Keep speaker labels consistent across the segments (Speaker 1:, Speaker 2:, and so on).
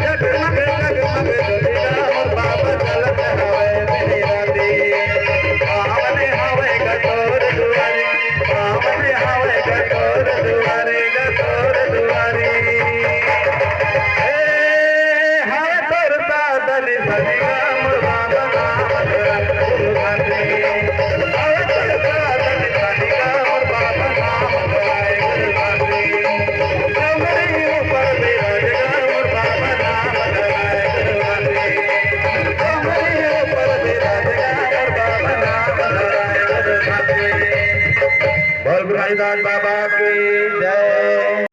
Speaker 1: जगमग जगमग दुनिया मोर बाबा चलत हवे मेरी राती आमने हवे गटोर दुआरी आमने हवे गटोर दुआरी ए हवे तोर दादनी सनिगा मोर बाबा नाम गुरु गाती हवे तोर दादनी सनिगा मोर बाबा नाम गुरु गाती कमरी ऊपर बिराजगा मोर बाबा नाम गुरु गाती कमरी ऊपर बिराजगा मोर बाबा नाम गुरु गाती बोल भाईदास बाबा की जय।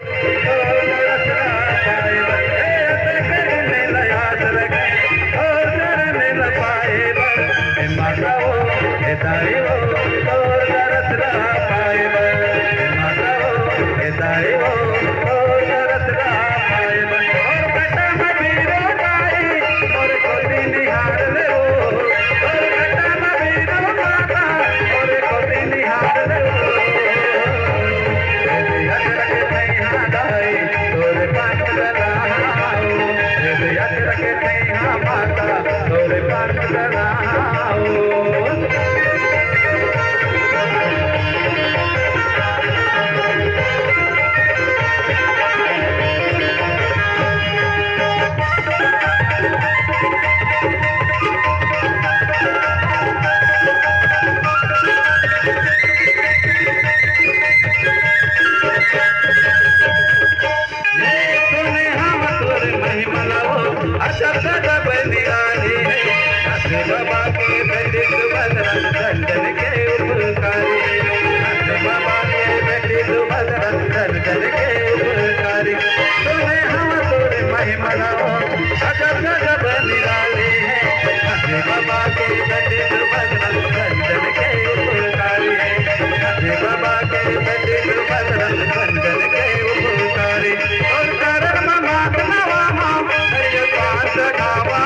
Speaker 1: बाबा के बेटे सुभद्रा नंदन के उपकारी बाबा के बेटे सुभद्रा नंदन के उपकारी तुम्हें हम तोरे महिमा अजब गजब निराली है बाबा के बेटे सुभद्रा नंदन के उपकारी बाबा के बेटे सुभद्रा नंदन के उपकारी और करण मात नवा हरिय पास गावा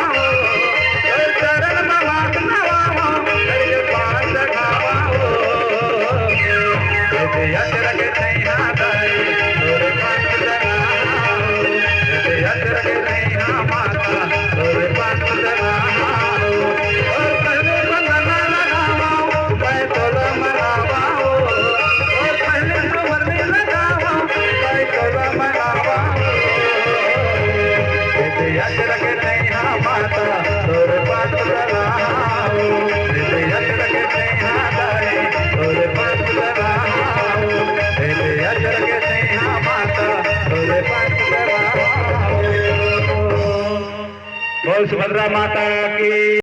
Speaker 1: बोल सुभद्रा माता की।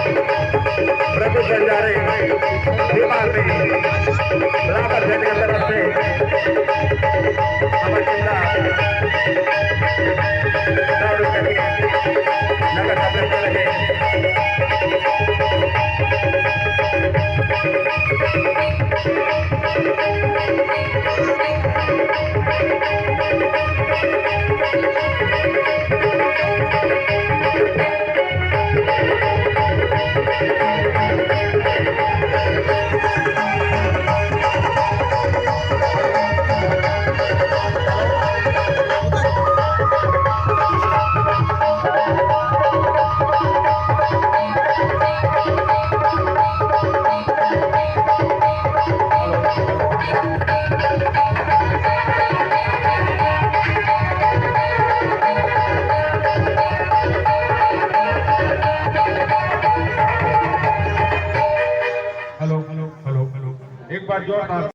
Speaker 1: प्रभु संजारे बीमार में बराबर सेठ की तरफ से हमारे जिला नगर सभा लगे
Speaker 2: एक बार जोरदार